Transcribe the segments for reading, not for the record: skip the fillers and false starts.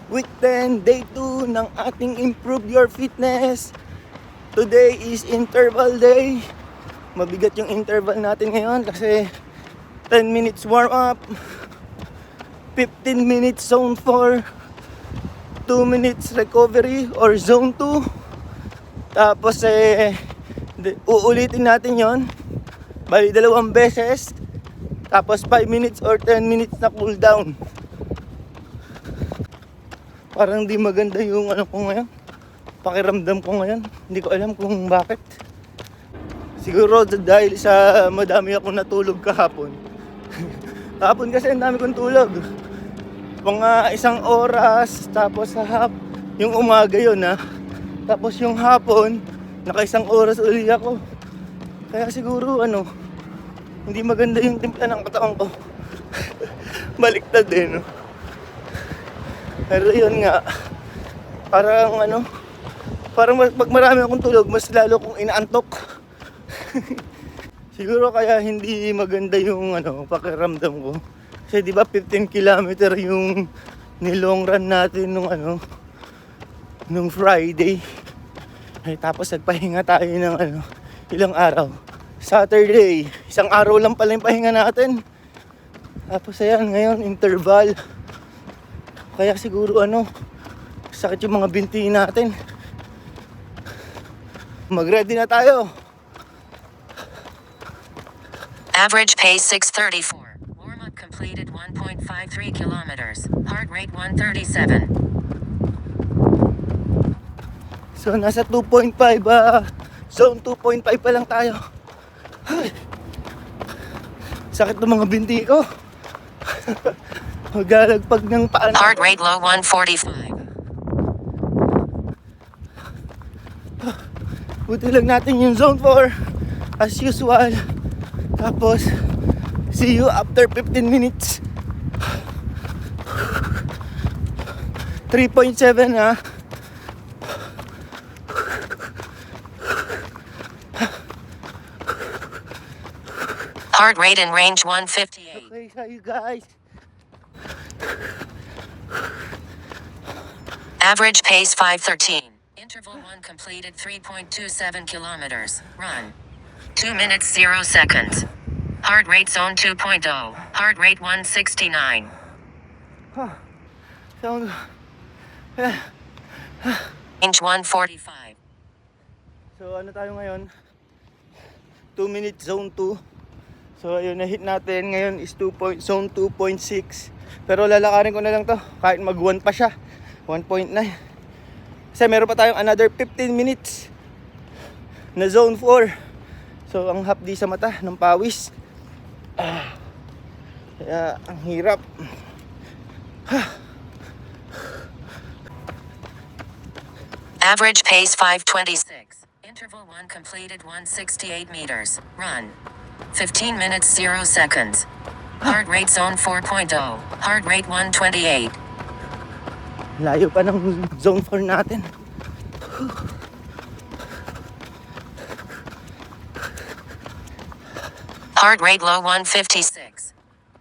Week 10, day 2 ng ating Improve Your Fitness. Today is interval day. Mabigat yung interval natin ngayon kasi 10 minutes warm up, 15 minutes zone 4, 2 minutes recovery or zone 2. Tapos uulitin natin yon. Bali 2 beses. Tapos 5 minutes or 10 minutes na cool down. Parang di maganda yung ko ngayon. Pakiramdam ko ngayon. Hindi ko alam kung bakit. Siguro dahil sa madami akong natulog kahapon. Kahapon kasi ang dami kong tulog. Mga 1 oras, tapos sa yung umaga yun Tapos yung hapon, naka 1 oras uli ako. Kaya siguro hindi maganda yung timpla ng katawan ko. Baliktad Pero yun nga, parang pag marami akong tulog, mas lalo kong inaantok. Siguro kaya hindi maganda yung pakiramdam ko. Kasi di ba 15 kilometer yung nilong run natin nung Friday. Tapos nagpahinga tayo ng ilang araw. Saturday, 1 araw lang pala yung pahinga natin. Tapos ayan, ngayon interval. Kaya siguro sakit yung mga binti natin. Mag-ready na tayo. Average pace 6:34. Warm-up completed 1.53 kilometers. Heart rate 137. So nasa 2.5 zone 2.5 pa lang tayo. Ay, sakit ng mga binti ko. Maglalagpag ng paan. Heart rate low 145. Buti lang natin yung zone 4 as usual. Tapos see you after 15 minutes. 3.7 Heart rate in range 158. Okay, so you guys. Average pace 5:13. Interval 1 completed 3.27 kilometers. Run. 2 minutes 0 seconds. Heart rate zone 2.0. Heart rate 169. So, Range 145. so tayo ngayon? 2 minutes zone 2. So ayun, na-hit natin ngayon is zone 2.6. Pero lalakarin ko na lang to kahit mag 1 pa siya. 1.9. Kasi meron pa tayong another 15 minutes na zone 4. So ang hapdi sa mata ng pawis. Kaya ang hirap. Average pace 5:26. Interval 1 completed 168 meters. Run. 15 minutes 0 seconds. Heart rate zone 4.0. Heart rate 128. Layo pa ng zone 4 natin. Heart rate low 156.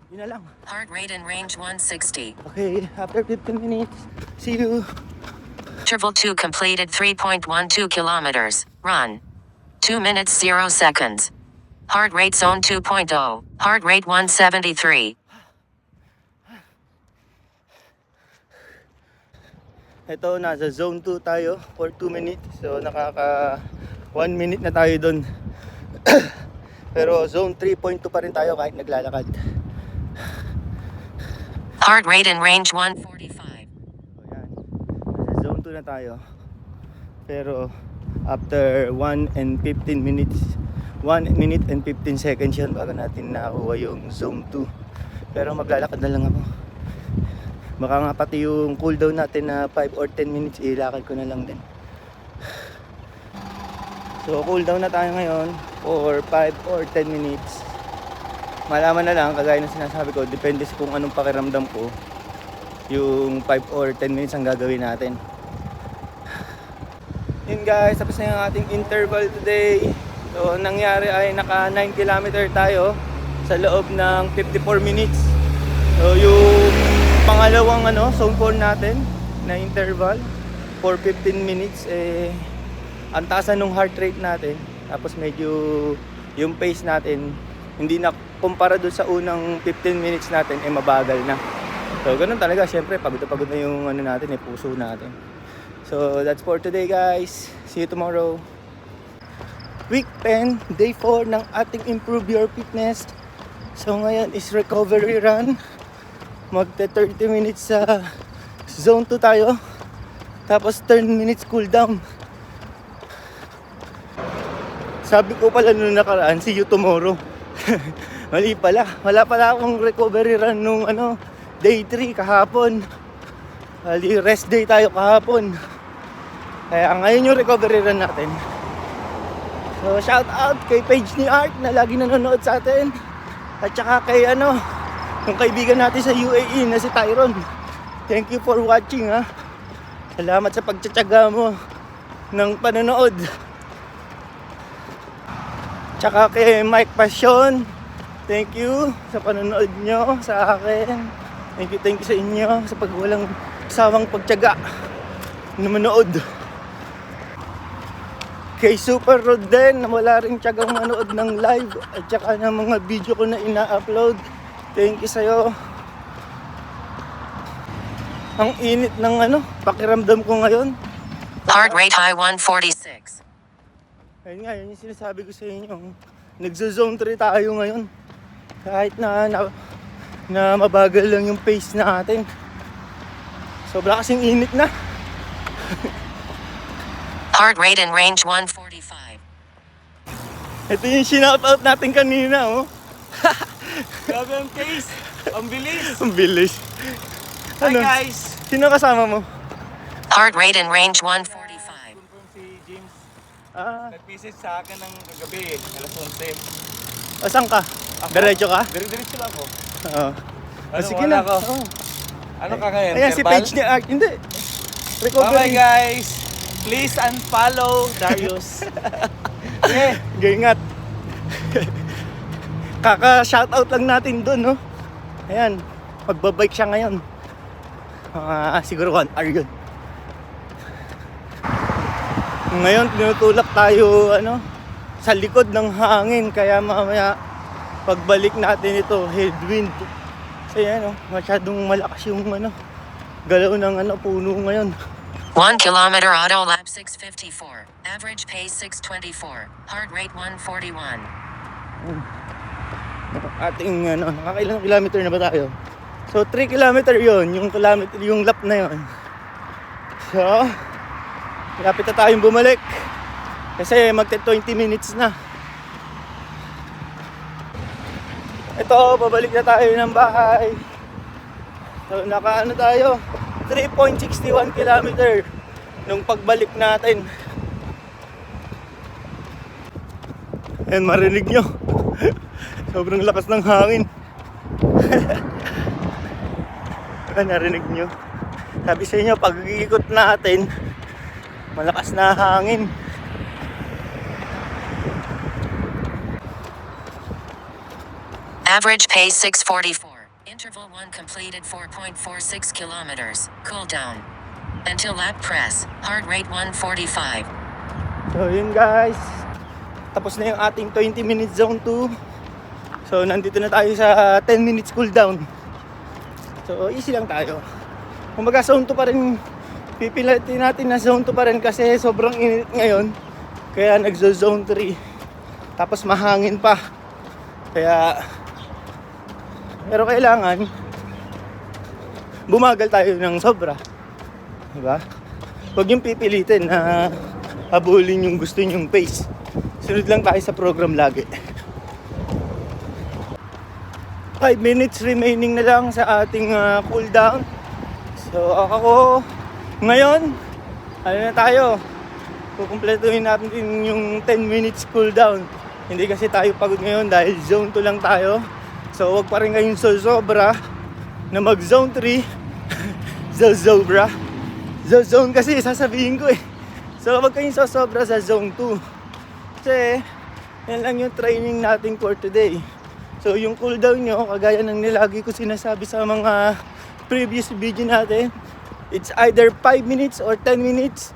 Yun na lang. Heart rate in range 160. Okay, after 15 minutes, see you. Interval 2 completed 3.12 kilometers. Run. 2 minutes 0 seconds. Heart rate zone 2.0. Heart rate 173. Ito, nasa zone 2 tayo for 2 minutes. So nakaka 1 minute na tayo doon. Pero zone 3.2 pa rin tayo kahit naglalakad. Heart rate in range 145. So yan, nasa zone 2 na tayo. Pero after 1 and 15 minutes, 1 minute and 15 seconds yan bago natin nakakuha yung zone 2. Pero maglalakad na lang ako. Baka nga pati yung cooldown natin na 5 or 10 minutes, ilakad ko na lang din. So cooldown na tayo ngayon for 5 or 10 minutes. Malaman na lang, kagaya ng sinasabi ko, depende sa kung anong pakiramdam ko, yung 5 or 10 minutes ang gagawin natin. Yun guys, tapos na yung ating interval today. So nangyari ay naka 9 kilometer tayo sa loob ng 54 minutes. So yung pangalawang zone 4 natin na interval for 15 minutes. Ang taasan ng heart rate natin, tapos medyo yung pace natin hindi na kumpara doon sa unang 15 minutes natin, mabagal na. So ganun talaga, syempre pagod na pagod na yung natin, puso natin. So that's for today guys, see you tomorrow. Week 10, day 4 ng ating Improve Your Fitness. So ngayon is recovery run. Magte 30 minutes sa zone 2 tayo, tapos 10 minutes cool down. Sabi ko pala nung nakaraan, see you tomorrow. Mali pala. Wala pala akong recovery run nung day 3 kahapon. Mali, rest day tayo kahapon. Kaya ngayon yung recovery run natin. So shout out kay page ni Art na lagi nanonood sa atin. At saka kay yung kaibigan natin sa UAE na si Tyron. Thank you for watching ha. Salamat sa pagtsatsaga mo ng panonood. Tsaka kay Mike Passion, thank you sa panonood nyo sa akin. Thank you sa inyo sa pagwalang sawang pagtyaga na manood. Kay Super Rod din na wala rin tyagang manood ng live at tsaka ng mga video ko na ina-upload. Thank you sa'yo. Ang init ng pakiramdam ko ngayon. Heart rate high 146. Ayun nga, yun yung sinasabi ko sa inyo. Nagzo-zone 3 tayo ngayon. Kahit na mabagal lang yung pace natin. Sobra kasing init na. Heart rate in range 145. Ito yung shoutout natin kanina, oh. Grabe ang pace. Ang bilis. Ang bilis. Hi guys. Sino kasama mo? Heart rate in range 145. Confirm si James. Nag-message sa akin ng kagabi. Alas 11. Saan ka? Diretso ka? Diretso lang ako. Oo. Sige wala na. ako. Oo. Ano ka ngayon? Ayan si Verbal? page ni Art. Hindi. Bye Recovery. guys. Please unfollow Darius. Gaingat. Kaka-shoutout lang natin doon, no? Ayan. Magbabike siya ngayon. Siguro 1 hour yun. Ngayon, tinutulak tayo, sa likod ng hangin. Kaya mamaya, pagbalik natin ito, headwind. So yan, masyadong malakas yung, galaw ng, puno ngayon. 1 kilometer auto lap 654. Average pace 624. Heart rate 141. Ating, nakakailang kilometer na ba tayo? So, 3 kilometer yon yung lap na yon. So, lapit na tayong bumalik. Kasi magte 20 minutes na. Ito, babalik na tayo ng bahay. So, tayo? 3.61 kilometer nung pagbalik natin. Ayan, marinig nyo. Sobrang lakas ng hangin. Narinig nyo. Sabi sa inyo, pag ikot natin, malakas na hangin. Average pace 644. Interval 1 completed 4.46 kilometers. Cool down. Until lap press. Heart rate 145. So yun guys. Tapos na yung ating 20 minutes zone 2. So nandito na tayo sa 10 minutes cool down. So easy lang tayo. Kumbaga zone 2 pa rin. Pipilitin natin na zone 2 pa rin kasi sobrang init ngayon. Kaya nagzo-zone 3. Tapos mahangin pa. Pero kailangan bumagal tayo ng sobra. Diba? Huwag yung pipilitin na habulin yung gusto nyong pace. Sunod lang tayo sa program lagi. 5 minutes remaining na lang sa ating cool down. So ako ngayon, na tayo? Kukumpletuhin natin yung 10 minutes cool down. Hindi kasi tayo pagod ngayon dahil zone 2 lang tayo. So wag pa rin kayong sobra na mag zone 3. Zobra. Zone kasi sasabihin ko eh. So wag kayong sobra sa zone 2. Kasi yan lang yung training natin for today. So yung cooldown nyo, kagaya ng nilagi ko sinasabi sa mga previous video natin, It's either 5 minutes or 10 minutes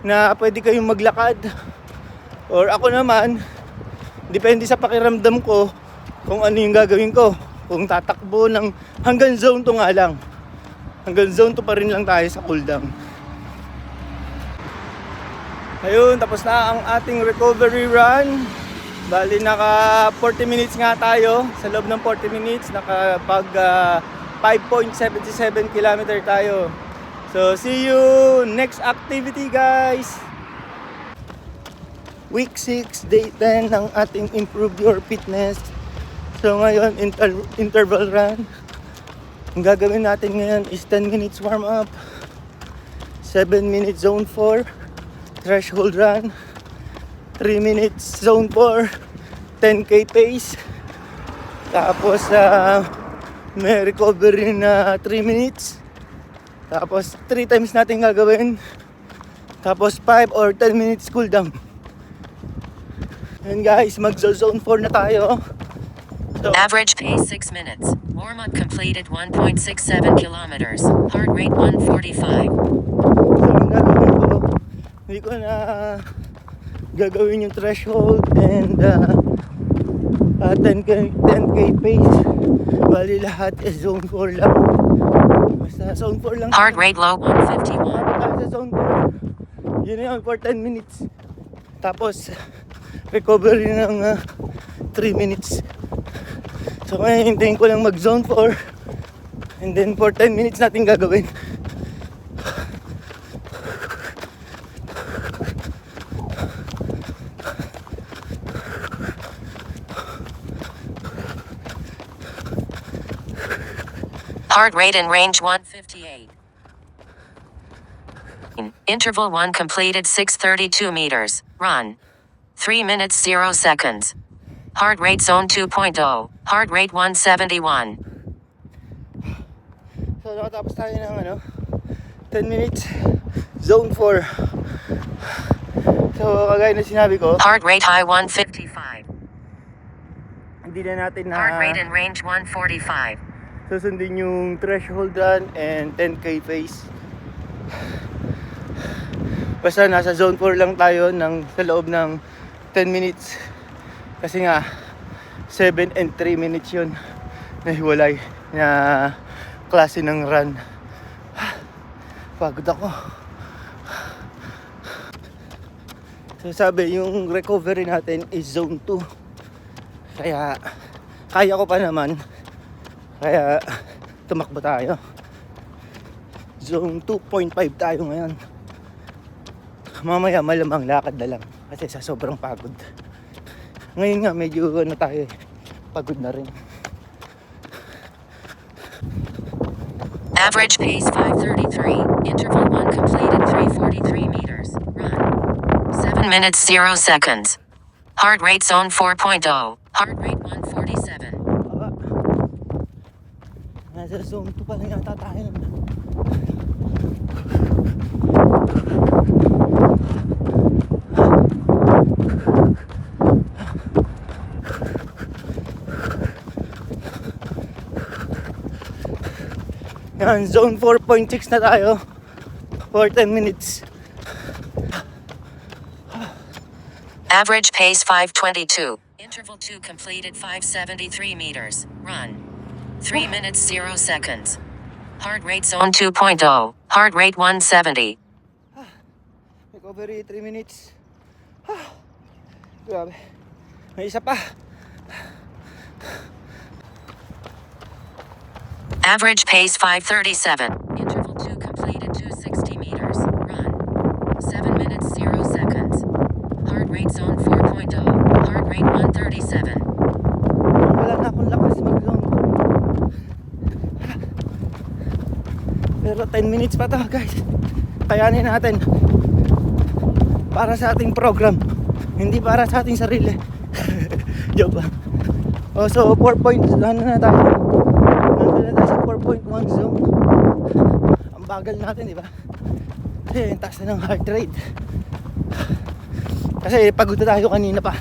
na pwede kayong maglakad. Or ako naman, depende sa pakiramdam ko kung ano yung gagawin ko. Kung tatakbo ng hanggang zone 2 nga lang. Hanggang zone 2 pa rin lang tayo sa cooldown. Ayun, tapos na ang ating recovery run. Bali naka 40 minutes nga tayo. Sa loob ng 40 minutes nakapag 5.77 kilometer tayo. So see you next activity guys. Week 6, day 10 ng ating Improve Your Fitness. So ngayon interval run. Ang gagawin natin ngayon is 10 minutes warm up, 7 minutes zone 4 threshold run, 3 minutes zone 4 10k pace, tapos may recovery na 3 minutes, tapos 3 times natin gagawin, tapos 5 or 10 minutes cool down. And guys, mag-zone 4 na tayo. So, Average pace 6 minutes. Warm up completed 1.67 kilometers. Heart rate 145. so ang gagawin ko, hindi ko na gagawin yung threshold and 10k pace. Bali lahat is zone 4 lang. Basta zone 4 lang. Heart rate low 151. Sa zone 4. Yun yun for 10 minutes. Tapos recovery ng 3 minutes. So ngayon hintayin ko lang mag zone 4. And then for 10 minutes natin gagawin. Heart rate and range 158. Interval 1 completed 632 meters. Run. 3 minutes 0 seconds. Heart rate zone 2.0. Heart rate 171. So nakatapos tayo ng 10 minutes zone 4. So kagaya na sinabi ko, Heart rate high 155. hindi na natin na Heart rate and range 145. susundin yung threshold run and 10k pace. Basta nasa zone 4 lang tayo sa loob ng 10 minutes. Kasi nga 7 and 3 minutes yun na hiwalay na klase ng run. Pagod ako. So sabi yung recovery natin is zone 2. Kaya kaya ko pa naman. Kaya tumakbo tayo. Zone 2.5 tayo ngayon. Mamaya malamang lakad na lang kasi sa sobrang pagod. Ngayon nga medyo tayo pagod na rin. Average pace 533. Interval 1 completed 343 meters. Run. 7 minutes 0 seconds. Heart rate zone 4.0. Heart rate 147. Baba. Nasa zone 2 pa lang yata tayo. Yan, zone 4.6 na tayo for 10 minutes. Average pace 522. Interval 2 completed 573 meters. Run. 3 minutes 0 seconds. Heart rate zone 2.0. Heart rate 170. Recovery 3 minutes. Grabe. May isa pa. Average pace 537. Interval 2 completed 260 meters. Run. 7 minutes 0 seconds. Heart rate zone 4.0. Heart rate 137. Wala na akong lakas mag-zone. Pero 10 minutes pa to guys. Kayanin natin. Para sa ating program. Hindi para sa ating sarili. Joke lang. Oh, so 4 points. Ano na tayo? Nandun na tayo sa 4.1 zone. Ang bagal natin, di ba? Kasi ang taas na ng heart rate. Kasi pagod na tayo kanina pa.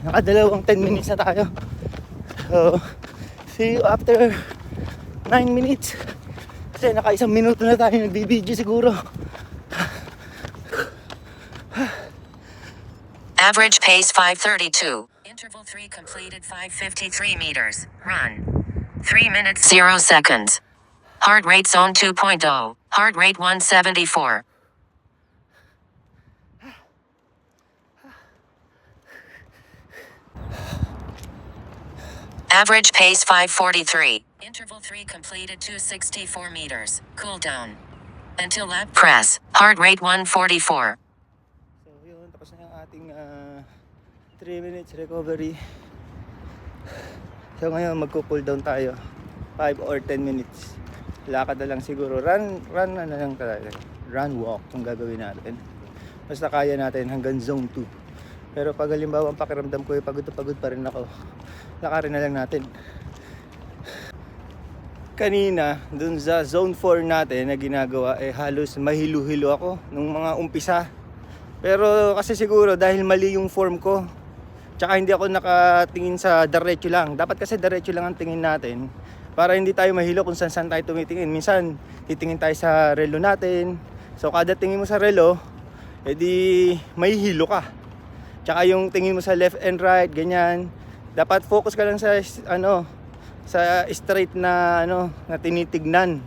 Nakadalawang 10 minutes na tayo. So, see you after 9 minutes. Kasi naka 1 minuto na tayo nagbibideo siguro. Average pace 5:32. Interval 3 completed 5:53 meters. Run. 3 minutes 0 seconds. Heart rate zone 2.0. Heart rate 174. Average pace 5:43. Interval 3 completed 264 meters. Cool down. Until lap press. Heart rate 144. So yun, tapos na yung ating 3 minutes recovery. So ngayon magko-cool down tayo. 5 or 10 minutes. Lakad na lang siguro. Run na lang talaga. Run walk kung gagawin natin. Basta kaya natin hanggang zone 2. Pero pag halimbawa ang pakiramdam ko ay pagod na pagod pa rin ako, lakarin na lang natin. Kanina, dun sa zone 4 natin na ginagawa, halos mahilo-hilo ako nung mga umpisa. Pero kasi siguro dahil mali yung form ko, tsaka hindi ako nakatingin sa diretso lang. Dapat kasi diretso lang ang tingin natin para hindi tayo mahilo kung saan tayo tumitingin. Minsan, titingin tayo sa relo natin. So kada tingin mo sa relo, edi may hilo ka. Tsaka yung tingin mo sa left and right, ganyan. Dapat focus ka lang sa sa straight na na tinitignan.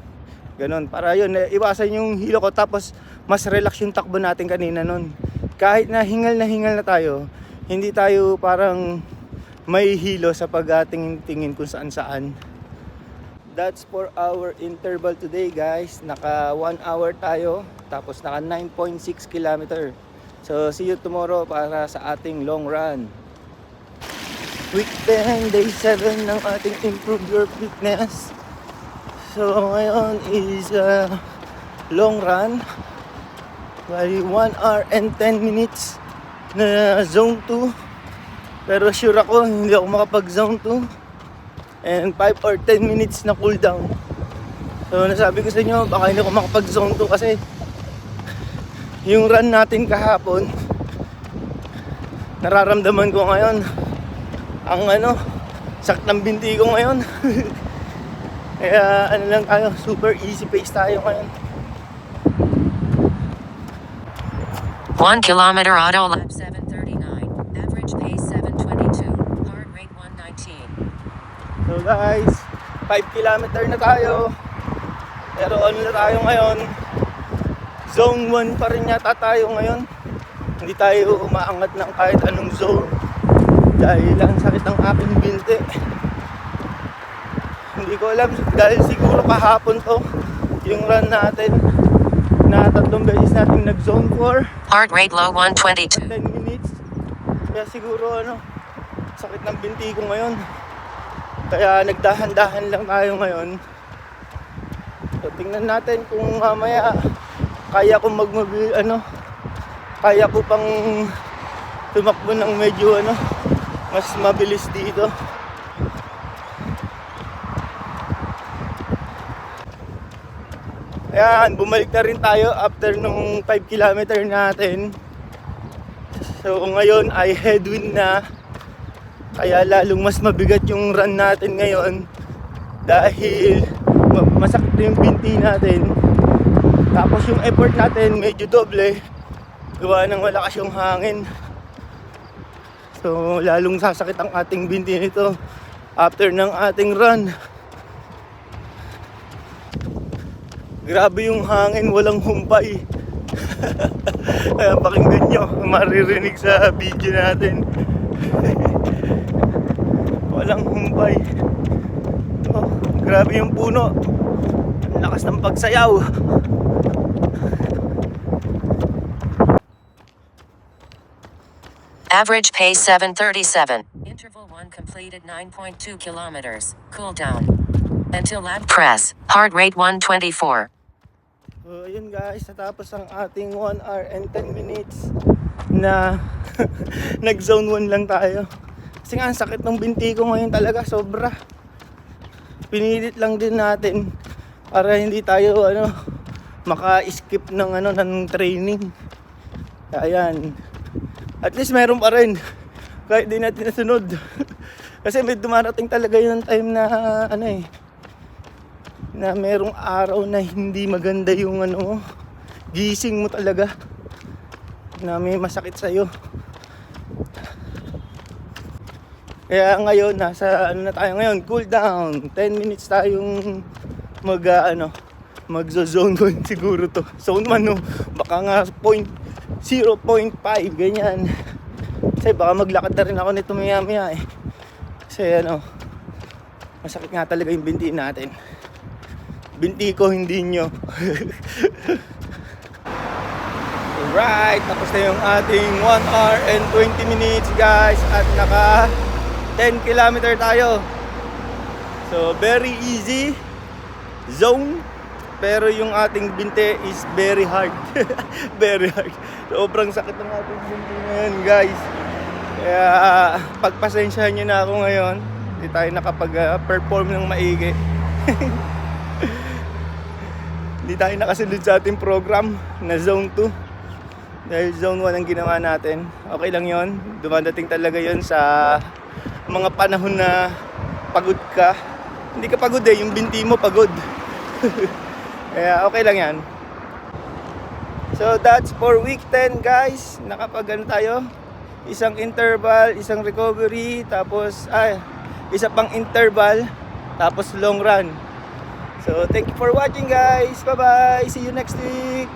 Ganon. Para yun, iwasan yung hilo ko, tapos mas relax yung takbo natin kanina nun. Kahit na hingal na tayo, hindi tayo parang may hilo sa pagtingin-tingin kung saan-saan. That's for our interval today, guys. Naka 1 hour tayo, tapos naka 9.6 kilometer. So see you tomorrow para sa ating long run. Week 10, day 7 ng ating Improve Your Fitness. So ngayon is long run. Bali 1 hour and 10 minutes na zone 2. Pero sure ako hindi ako makapag zone 2. And 5 or 10 minutes na cool down. So nasabi ko sa inyo, baka hindi ako makapag zone 2 kasi yung run natin kahapon, nararamdaman ko ngayon ang sakit ng binti ko ngayon. Kaya lang tayo, super easy pace tayo ngayon. 1 kilometer auto lap 7:39. Average pace 7:22. Heart rate 119. So guys, 5 kilometer na tayo. Pero na tayo ngayon? Zone 1 pa rin yata tayo ngayon. Hindi tayo umaangat ng kahit anong zone. Dahil ang sakit ng aking binti. Hindi ko alam, dahil siguro kahapon to yung run natin na 3 beses natin nag zone 4. Heart rate low 122. 10 minutes. Kaya siguro sakit ng binti ko ngayon. Kaya nagdahan-dahan lang tayo ngayon. So tingnan natin kung mamaya kaya ko kaya ko pang tumakbo ng medyo mas mabilis dito. Ayan, bumalik na rin tayo after nung 5 kilometer natin. So ngayon ay headwind na. Kaya lalong mas mabigat yung run natin ngayon. Dahil masakit na yung binti natin. Tapos yung effort natin medyo doble. Gawa ng malakas yung hangin. So lalong sasakit ang ating binti nito after ng ating run. Grabe yung hangin, walang humpay. Kaya pakinggan nyo, maririnig sa video natin. Walang humpay. Oh, grabe yung puno. Ang lakas ng pagsayaw. Average pace 7:37. Interval 1 completed 9.2 kilometers. Cool down. Until lap press. Heart rate 124. So ayun guys, natapos ang ating 1 hour and 10 minutes na nag zone 1 lang tayo. Kasi nga ang sakit ng binti ko ngayon talaga, sobra. Pinilit lang din natin para hindi tayo maka-skip ng ng training. Ayan. At least meron pa rin kahit di natin nasunod. Kasi may dumarating talaga yung time na na merong araw na hindi maganda yung ano, gising mo talaga na may masakit sa'yo. Kaya ngayon, nasa ano na tayo ngayon, cool down. 10 minutes tayong magzo-zone 1 siguro to. Zone 1 no, baka nga 0.5 ganyan. Kasi baka maglakad na rin ako nito maya-maya eh. Kasi ano, masakit nga talaga yung binti natin. Binti ko, hindi nyo. Alright, tapos na yung ating 1 hour and 20 minutes guys. At naka 10 kilometer tayo. So very easy zone. Pero yung ating binte is very hard. Very hard. Sobrang sakit ng ating binte ngayon guys. Kaya pagpasensyahan nyo na ako ngayon. Hindi tayo nakapag-perform ng maigi. Hindi tayo nakasunod sa ating program na zone 2. Dahil zone 1 ang ginawa natin. Okay lang yon. Dumadating talaga yon sa mga panahon na pagod ka. Hindi ka pagod eh, yung binti mo pagod. Kaya okay lang yan. So that's for week 10 guys. Nakapag tayo. Isang interval, isang recovery, tapos isa pang interval, tapos long run. So thank you for watching guys. Bye bye. See you next week.